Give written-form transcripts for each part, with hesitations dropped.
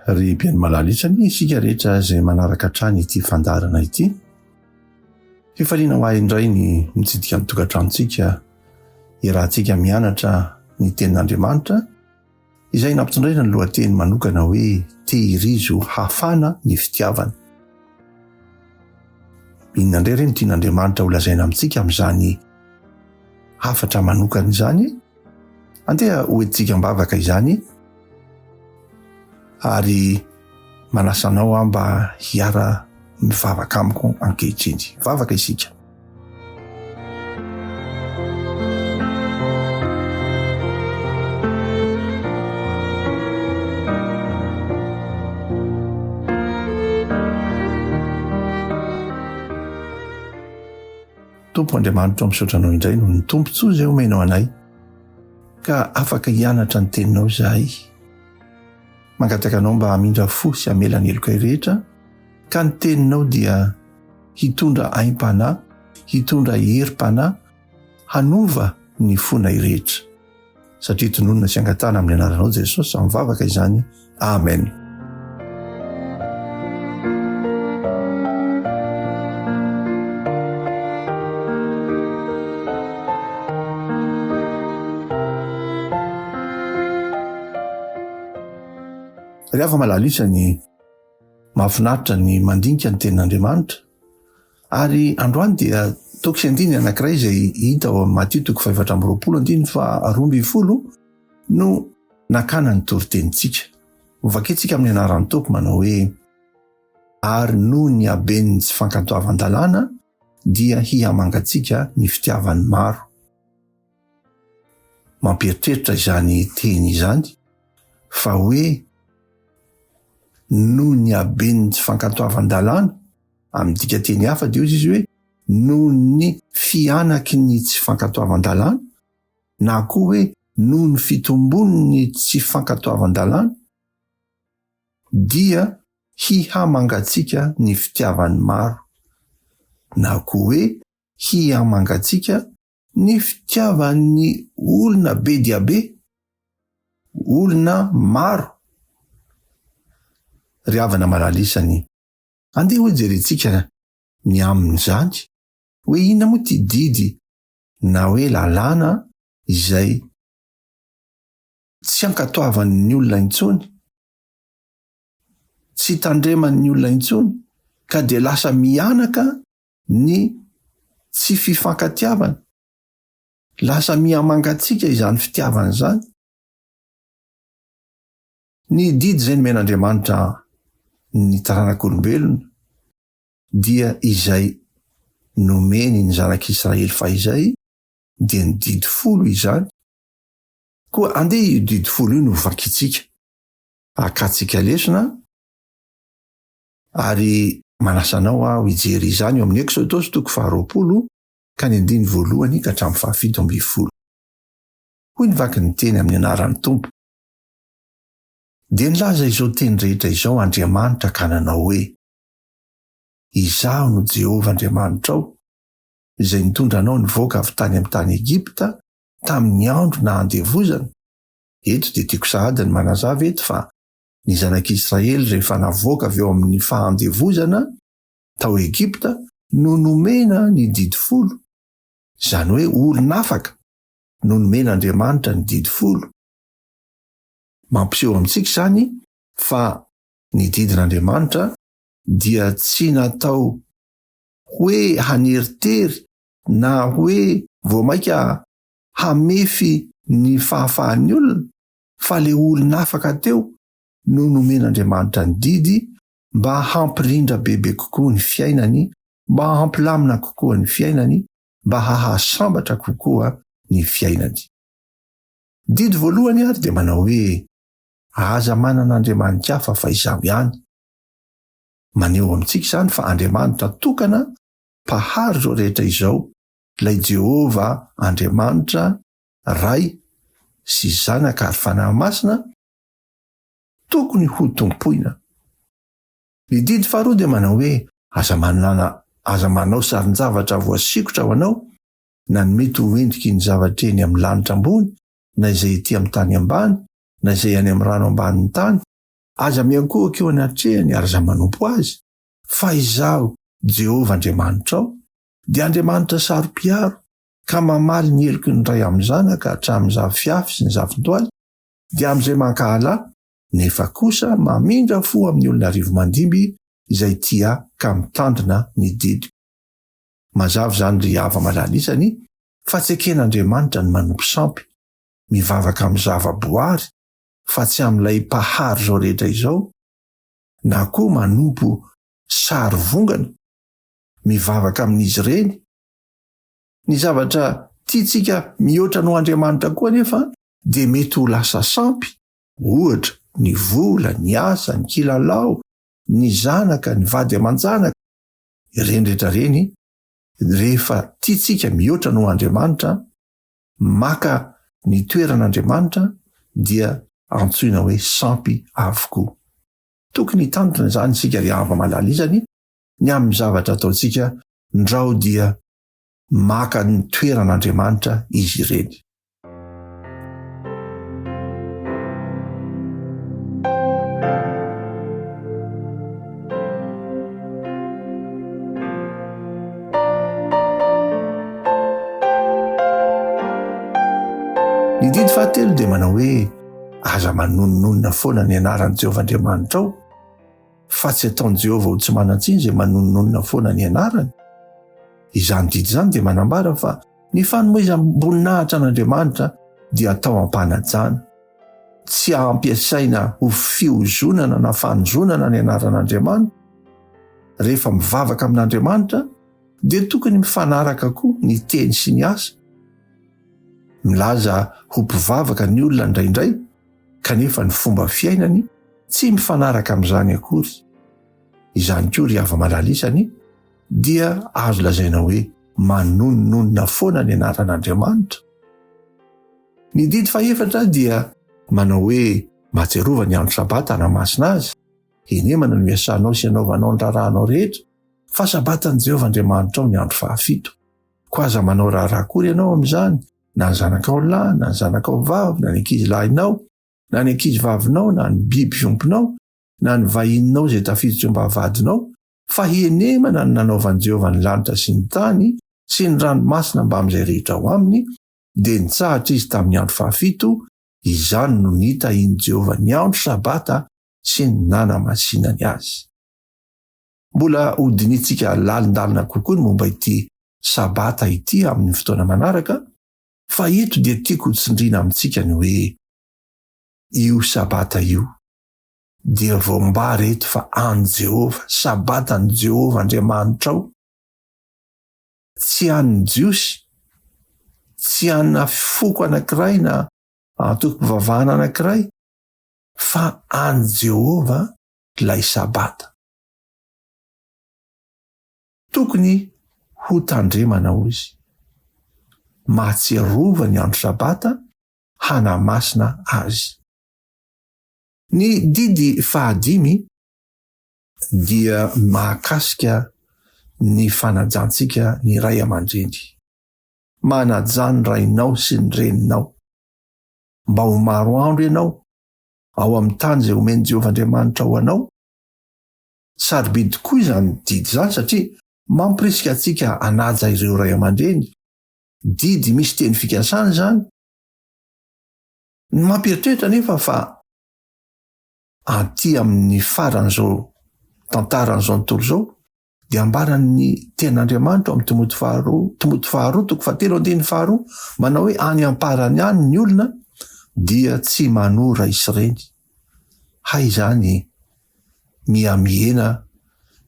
ry mpiaino malalisany isika rehetra izay manaraka trany ity fandarana ity. Fifaliana ho ahy indray ny mitsidika amin'ny tokantranontsika irahantsika mianatra ny tenin'Andriamanitra izay nampitondrena ny lohateny manokana hoe tehirizo hafana ny fitiavana. Inona indray ireny tian'Andriamanitra ho lazaina amintsika amin'izany hafatra manokana izany? Andeha hoentintsika mivavaka izany ary manasanao aho mba hiara mivavaka amiko ankehitriny. Vavaka isika. Tompo Andriamanitra misaotranao indray noho ny tompontsoa izay omenao anay ka afaka hianatra ny teninao izahay. Mangataka anao mba hamindra fo sy hamela ny elokay rehetra ka ny teninao dia hitondra aim-panahy, hitondra herim-panahy, hanova ny fonay rehetra. Satria tononona sy angatana amin'ny anaranao Jesosy mivavaka izany. Amen. Rehefa malalisa ny mahafinaritra ny mandinika ny tenin'Andriamanitra ary androany dia toko sy andiny anankiray izay hita ao Matteo 5:20 no nakana ny toritenintsika. Hovakentsika amin'ny anaran'ny Tompo manao hoe ary noho ny haben'ny tsy fankatoavan-dalàna dia hihamangatsika ny fitiavany maro. Mampieritreritra izany teny izany fa hoe noho ny haben'ny tsy fankatoavan-dalàna, amin'ny dika teny hafa dia izy hoe noho ny fianaky ny tsy fankatoavan-dalàna, na koa hoe noho ny fitombon'ny tsy fankatoavan-dalàna dia hihamangatsika ny fitiavany maro, na koa hoe hihamangatsika ny fitiavan'ny olona be dia be, olona maro. Ry havana malalisany, andeha hoe jerentsika ny amin'izany hoe inona moa ty didy na hoe lalàna izay tsy ankatoavan'ny olona intsony, tsy tandreman'ny olona intsony ka dia lasa mianaka ny tsy fifankatiavana, lasa mihamangatsika izany fitiavana izany. Ny didy izay nomen'Andriamanitra ny taranak'olombelona dia izay nomeny ny zanak'Israely fahizay dia ny didy 10 izany. Koa andeha io didy 10 io no vakitsika akatsika lesona ary manasanao aho hijery izany eo amin'ny Exodosy 20 ka ny 1 ka hatramin'ny 17. Hoy nivaky ny teny amin'ny anaran'ny Tompo. Dia nilaza izao teny rehetra izao Andriamanitra ka nanao hoe izaho no Jehovah Andriamanitrao izay nitondra anao nivoaka avy tany amin'ny tany Egipta tamin'ny andro na handevozana. Eto dia tiako sahady ny manazava eto fa ny zanak'Israely rehefa navoaka avy eo amin'ny fahandevozana tao Egipta no nomena ny didy 10, izany hoe olona afaka no nomen'Andriamanitra ny didy 10. Mampiseho amintsika izany fa ny didin'Andriamanitra dia tsy natao hoe haneritery na hoe voamaika hamefy ny fahafahan'ny olona, fa le olona afaka teo no nomen'Andriamanitra ny didy mba hampirindra bebe kokoa ny fiainany, mba hampilamina kokoa ny fiainany, mba hahasambatra kokoa ny fiainany. Didy voalohany ary dia manao hoe aza manan'Andriamanitra hafa fa izaho ihany. Maneho amintsika izany fa Andriamanitra tokana mpahary izao rehetra izao, ilay Jehovah Andriamanitra ray sy zanaka ary fanahy masina tokony ho tompoina. Ny didy faharoa dia manao hoe aza manao sarin-javatra voasikotra ho anao na ny mety ho endriky ny zavatra eny amin'ny lanitra ambony na izay ety amin'ny tany ambany na izay any amin'ny rano ambanin'ny tany aza miankohako eo anatrehany ary za manompo azy fa izaho Jehova Andriamanitra ao dia Andriamanitra sarom-piaro ka mamaly ny heloko ny ray amin'ny zanaka hatramin'ny zafiafy sy ny zavintoaly dia amin'izay mankahalala nefa kosa mamindra fo amin'ny olona rivo mandimby izay tia ka mitandrina ny didiko. Mazava zany ry hava malalisany fa tsy eken'Andriamanitra ny manompo sampy mivavaka amin'ny zava-boary fa tsy amin'ilay mpahary zao rehetra izao na koa manompo sary vongana mivavaka amin'izy ireny. Ny zavatra tiatsika mihoatra no Andriamanitra koa nefa dia mety ho lasa sampy, ohatra ny vola, ny asa, ny kilalao, ny zanaka, ny vady aman-janaka. Ireny rehetra reny rehefa tiatsika mihoatra no Andriamanitra, maka ny toeran'Andriamanitra dia antsoina hoe sampy avokoa. Tokony hitandrina zany isika ry hava malalizany ny amin'ny zavatra ataontsika ndrao dia maka ny toeran'Andriamanitra izy ireny. Ny didy fahatelo dia manao hoe aza manononona foana ny anaran'i Jehovah Andriamanitra ao fa tsy ataon'i Jehovah ho tsy manan-tsiny izay manononona foana ny anarany. Izany didy izany dia manambara fa ny fanomezam-boninahitra an'Andriamanitra dia atao ampanajana, tsy ampiasaina ho fiozonana na fanozonana ny anaran'Andriamanitra. Rehefa mivavaka amin'Andriamanitra dia tokony mifanaraka koa ny teny sy ny asa. Milaza ho mpivavaka ny olona indraindray kanefa ny fomba fiainany tsy mifanaraka amin'izany akory. Izany koa ry hava malalisany dia azo lazaina hoe manononona foana ny anaran'Andriamanitra. Ny didy fahaefatra dia manao hoe matserova ny andro sabata hanamasina azy. Enemana no miasanao sy anaovanao ny rahanao rehetra fa sabatan'i Jehovah Andriamanitra ao ny andro fahafito. Ko aza manao raharaha akory ianao amin'izany, na ny zanakao lahy, na ny zanakao vavy, na ny ankizy lahinao, na ny ankizy vavinao, na ny biby fiompinao, na ny vahininao izay tafiditra mba havadinao, fa enemana ny nanaovan'i Jehovah ny lanitra sy ny tany sy ny ranomasina mba amin'izay rehetra ao aminy, dia nitsahatra izy tamin'ny andro fahafito. Izany no nita iny Jehovah ny andro sabata sy ny nanamasinany azy. Mbola hodinitsika lalindalina kokoa ny momba ity sabata ity amin'ny fotoana manaraka, fa eto dia tiako hotsindriana amintsika ny hoe io sabata io dia voambary eto fa any Jehovah, sabata ny Jehovah Andriamanitra ao. Tsy an'ny jiosy, tsy anna foko anankiray na antokom-pivavahana anankiray, fa any Jehovah lay sabata. Tokony ho tandremana ozy, mahatserova ny andro sabata hanamasina azy. Ny didy fahadimy dia mahakasika ny fanajantsika ny ray aman-dreny. Manajany rainao sy ny reninao mba ho maro andro ianao ao amin'ny tany izay omeny Jehovah Andriamanitra ho anao. Sarobidy tokoa izany didy izany satria mampirisika antsika hanaja ireo ray aman-dreny. Didy misy teny fikasana izany. Ny mampieritreritra nefa fa aty amin'ny faran'izao tantaran'izao tontolo izao dia ambaran'ny ten'Andriamanitra amin'ny Timoty faharoa toko 7:1 manao hoe any amparany any ny olona dia tsy manora isy ireny. Hay izany miamihena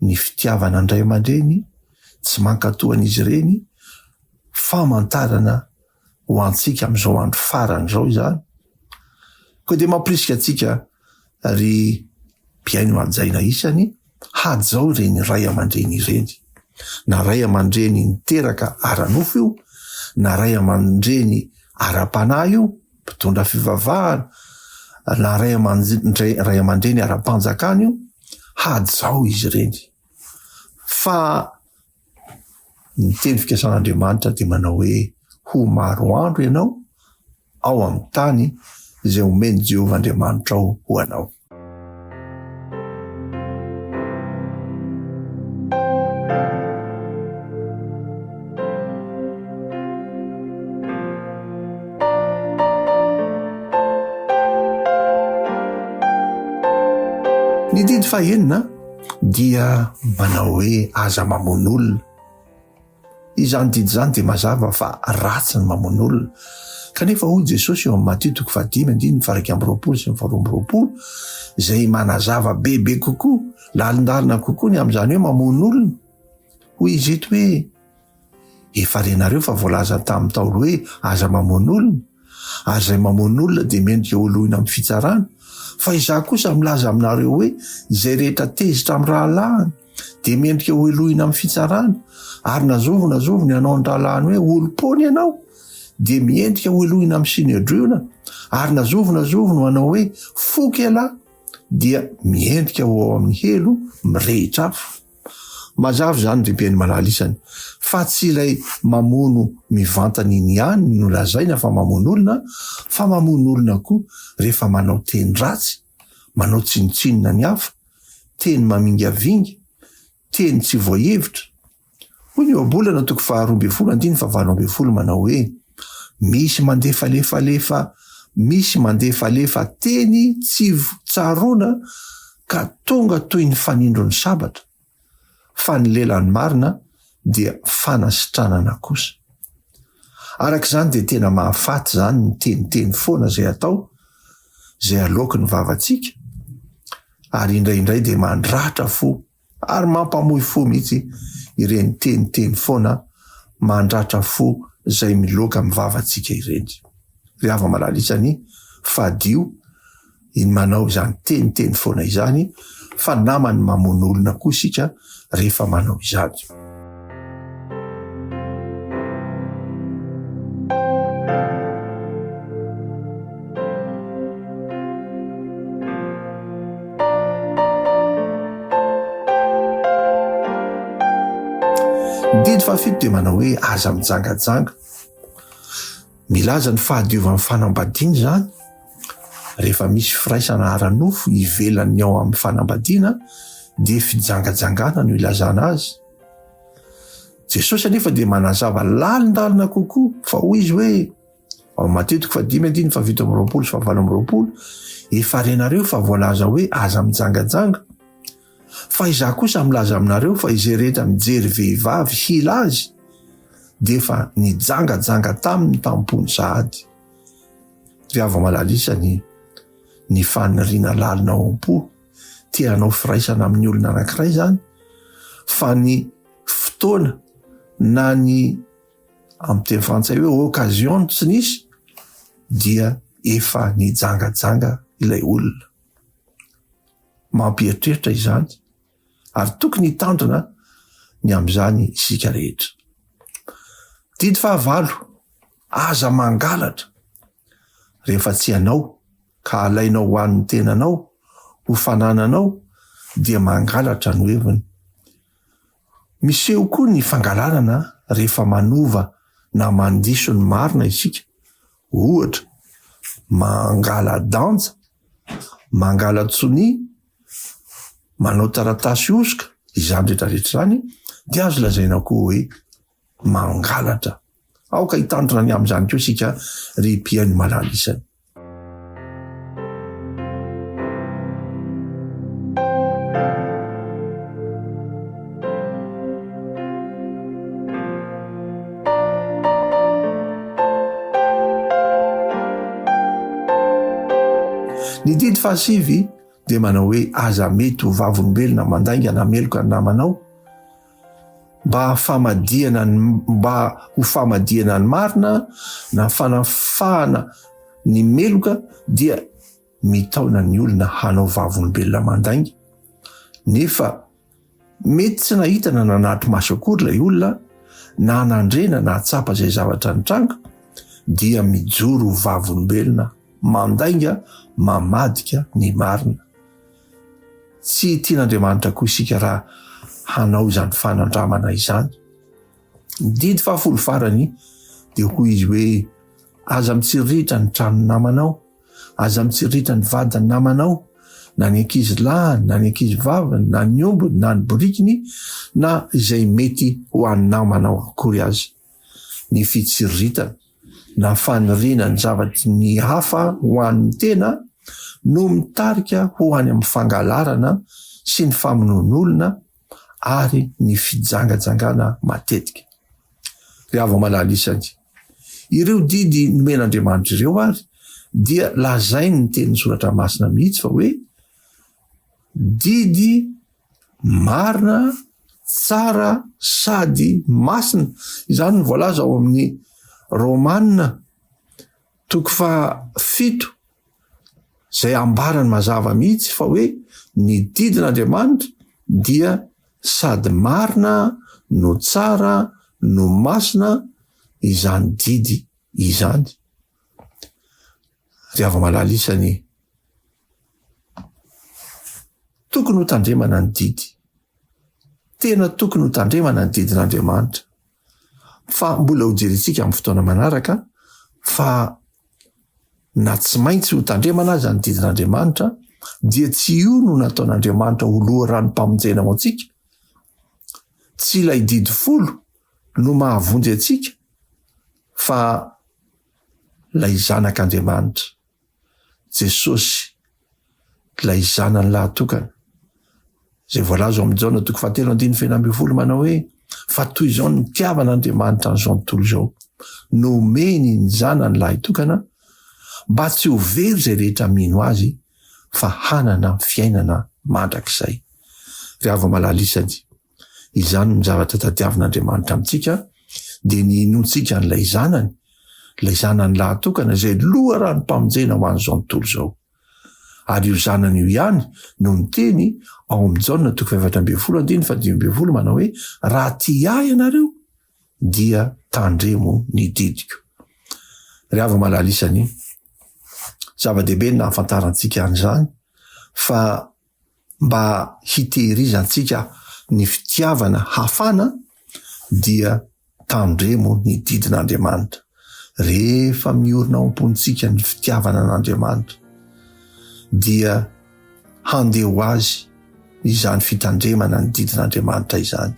ny fitiavana andray aman-dreny, tsy mankatoan'izy ireny, famantarana ho antsika amin'izao andro faran'izao izany. Koa dia mampirisika antsika ry mpiaino manjaina isany hajao ireny ray aman-dreny ireny. Na ray aman-dreny niteraka ara-nofo io, na ray aman-dreny ara-panahy io, mpitondra fivavahana, na ray aman-dreny ara-panjakana io, hajao izy ireny. Fa ny teny fikasan'Andriamanitra dia manao hoe ho maro andro ianao ao amin'ny tany izay omeny Jehovah Andriamanitra ao ho anao. Ny didy fahenina dia manao hoe aza mamon'olona. Izany didy zany dia mazava fa ratsy ny mamon'olona. Kanefa hoy Jesosy eo amin'ny Matteo 5:22 izay manazava bebe kokoa, lalindalina kokoa ny amin'izany hoe mamon'olona. Hoy izy eto hoe efa renareo fa voalaza tamin'ny Taolo hoe aza mamon'olona, ary izay mamon'olona dia mendrika oloina amin'ny fitsarana. Fa izaho kosa milaza aminareo hoe izay rehetra tezitra amin'ny rahalahiny dia mendrika oloina amin'ny fitsarana, ary nazovony ianao ny rahalahiny hoe olo-pony ianao dia miendrika oloina amin'ny sinedriona, ary nazovony manao hoe foky alahy dia miendrika ho amin'ny helo mirehitra afo. Mazava zany ribeny malalisany fa tsy ilay mamono mivantana iny ihany no lazaina fa mamono olona, fa mamono olona koa rehefa manao teny ratsy, manao tsinitsinina ny hafa, teny mamingavinga, teny tsy voahevitra. Hoy ny obolana 2:12 manao hoe misy mandefalefa teny tsy tsaroana ka tonga toy ny fanindro ny sabatra, fa ny lelan'ny marina dia fanasitranana kosa. Arak'izany dia tena mahafaty zany ny teniteny foana izay atao, izay aloky ny vavantsika, ary indraindray dia mandratra fo ary mampamohy fo mihitsy ireny teniteny foana mandratra fo izay miloka amin'ny vavantsika ireny. Ry hava malalisany fadio iny manao izany teniteny foana izany, fa namany mamono olona koa isika rehefa manao izany. Didy fahafito dia manao hoe aza mijangajanga. Milaza ny fahadiovan'ny fanambadiana zany rehefa misy firaisana ara-nofo ivelan'ny ao amin'ny fanambadiana dia fijangajangana no ilazana azy. Jesosy anefa dia manazava lalindalina kokoa fa hoy izy hoe ao Matteo 5:17-18 efa renareo fa voalaza hoe aza mijangajanga, fa izaho kosa milaza aminareo fa izay rehetra mijery vehivavy hila azy dia efa nijangajanga tamin'ny tampony sahady. Ry hava malalisany ny faniriana lalina ao am-po tianao firaisana amin'ny olona anankiray zany, fa ny fotoana na ny amin'ny teny frantsay hoe occasion tsy nisy dia efa nijangajanga ilay olona. Mampieritreritra izany ary tokony hitandrina ny amin'izany isika rehetra. Didy fahavalo, aza mangalatra. Rehefa tsy anao ka alainao ho an'ny tenanao, ho fanananao, dia mangalatra no heviny. Miseho koa ny fangalanana rehefa manova na mandiso ny marina isika. Ohatra, mangala danja, mangala tsoni, manao taratasy osoka, izany rehetrarehetra zany dia azo lazaina koa hoe mangalatra. Aoka hitandrina ny amin'izany koa isika ry mpiaino malalisany. Ny didy fahasivy dia manao hoe aza mety ho vavolombelona mandainga nameloka ny namanao mba ho famadiana ny marina na fanafahana ny meloka, dia mitaona ny olona hanao vavolombelona mandainga. Nefa mety tsy nahita na nanaty maso akory ilay olona, na nandrena na hatsapa izay zavatra nitranga, dia mijoro ho vavolombelona mandainga mamadika ny marina. Tsy tian'Andriamanitra koa isika raha hanao izany fanandramana izany. Didy fahafolo farany dia hoy izy hoe aza mitsiriritra ny tranony namanao, aza mitsiriritra ny vadiny namanao, na ny ankizy lahiny, na ny ankizy vaviny, na ny ombony, na ny borikiny, na izay mety ho an'ny namanao akory azy. Ny fitsiriritana na faniriana ny zavatry ny hafa ho an'ny tena no mitarika ho any amin'ny fangalarana sy ny famonoan'olona ary ny fijangajangana matetika. Ry avo malalisany, ireo didy nomen'Andriamanitra ireo ary dia lazainy ny tenin'ny soratra masina mihitsy fa hoe didy marina, tsara sady masina. Izany ny voalaza ao amin'ny Romanina 7 zay ambarany mazava mihitsy fa hoe ny didin'Andriamanitra dia sady marina no tsara no masina izany didy izany. Ry ava-malalisany, tokony ho tandremana ny didy, tena tokony ho tandremana ny didin'Andriamanitra, fa mbola ho jerentsika amin'ny fotoana manaraka fa na tsy maintsy ho tandremana azy ny didin'Andriamanitra dia tsy io no nataon'Andriamanitra ho loha ranom-pamonjena ho antsika, tsy ilay didy folo no mahavonjy antsika fa lay zanak'Andriamanitra Jesosy, lay zanany lahatokana. Zay voalaza amin'ny Jaona 4:7 manao hoe fa toy izao ny nitiavan'Andriamanitra n'izao tontolo izao, nomeny ny zanany lahatokana mba tsy ho very zay rehetra mino azy fa hanana fiainana mandrakizay. Ry ava-malalisany, izany ny zavatra tadiavin'Andriamanitra amintsika dia ny inontsika n'lay zanany lahatokana zay loha ranom-pamonjena ho an'izao tontolo izao. Ary io zanany io ihany no miteny ao amin'ny Jaona 4:12 manao hoe raha tia ianareo dia tandremo ny didiko. Ry ava-malalisany, zava-dehibe ny nahafantarantsika an'izany fa mba hitehirizantsika ny fitiavana hafana dia tandremo ny didin'Andriamanitra. Rehefa miorina ao am-pontsika ny fitiavana an'Andriamanitra dia handeha ho azy izany fitandremana ny didin'Andriamanitra izany.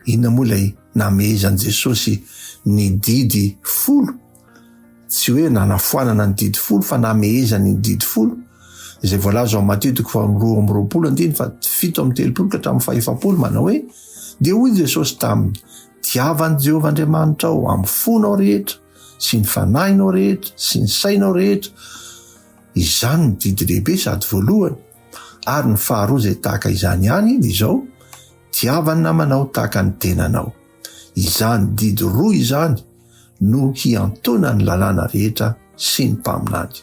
Inona moa lay namezan Jesosy ny didy 10? Tsy hoe nanafoanana ny didy 10 fa namezany ny didy 10 izay voalaza ao Matteo 7:7-7 manao hoe dia hoy Jesosy taminy, tiavany Jehovah Andriamanitra ao amin'ny fonao rehetra sy ny fanahinao rehetra sy ny sainao rehetra. Izany ny didy lehibe sady voalohany. Ary ny faharoa zay tahaka izany ihany dia izao, tiavany namanao tahaka ny tenanao. Izany didy roa izany no hiantona ny lalàna rehetra sy ny mpaminany.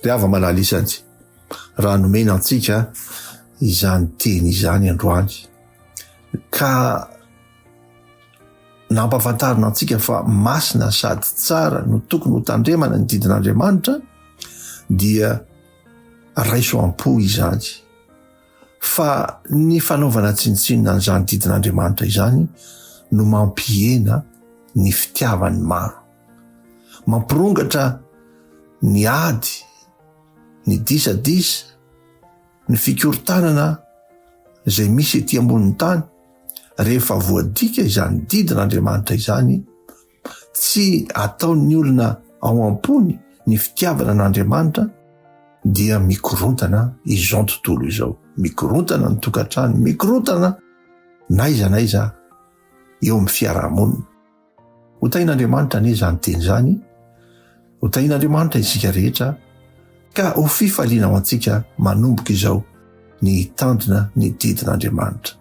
Ry ava-malalisany, raha nomena antsika izany teny izany androany ka nampafantarina antsika fa masina sady tsara no tokony ho tandremana ny didin'Andriamanitra, dia raiso am-po izany fa ny fanaovana tsinitsinina n'izany didin'Andriamanitra izany no mampihena ny fitiavany maro, mampirongatra ny ady, ny disadisa, ny fikorontanana zay misy etỳ ambonin'ny tany. Rehefa voadika izany didin'Andriamanitra izany, tsy ataon'ny olona ao am-pony ny fitiavana an'Andriamanitra dia mikorontana izao tontolo izao, mikorontana ny tokantrano, mikorontana naiza eo amin'ny fiarahamonina. Hotain'Andriamanitra anie izany teny izany, hotain'Andriamanitra isika rehetra ka ho fifaliana ho antsika manomboka izao ny tandrina ny didin'Andriamanitra.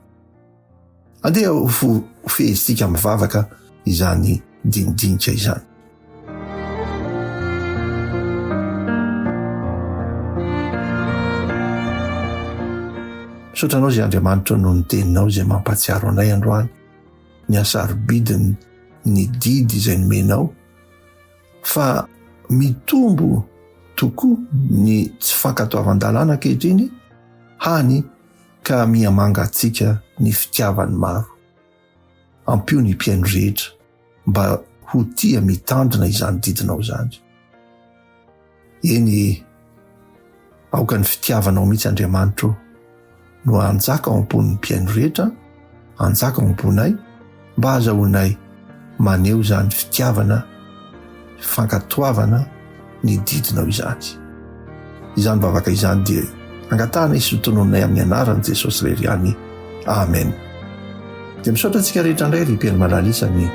Andeha ho fehezitsika mivavaka izany dinidinika izany. Sotranao zay Andriamanitra no ny teninao zay mampatsiaro anay androany, ny asarobidiny ny didy izay nomenao, fa mitombo tokoa ny tsy fankatoavan-dalàna ankehitriny hany ka mihamanga antsika ny fitiavany maro. Ampio ny mpiaino rehetra mba ho tia mitandrina izany didinao izany. Eny aoka ny fitiavanao mihitsy Andriamanitra no anjaka ao am-pon'ny mpiaino rehetra, anjaka ao am-ponay mba azahoanay maneho izany fitiavana, fankatoavana ny didinao izany. izany bavaka izany dia angatahana isy fotononay amin'ny anarany Jesosy Leriany. Amen. Dia misaotra antsika rehetra indray ry malalisany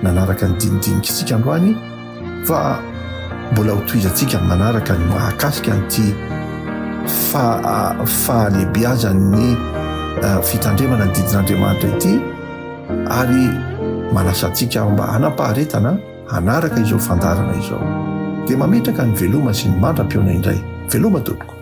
nanaraka ny dinidinikantsika androany, fa mbola ho toizantsika manaraka ny mahakasika an'ity fahalehibiazan'ny fitandremana ny didin'Andriamanitra ity, ary manasantsika mba hanapaharetana hanaraka izao fandarana izao. Dia mametraka ny veloma sy ny mandram-piona indray. Veloma tompoko.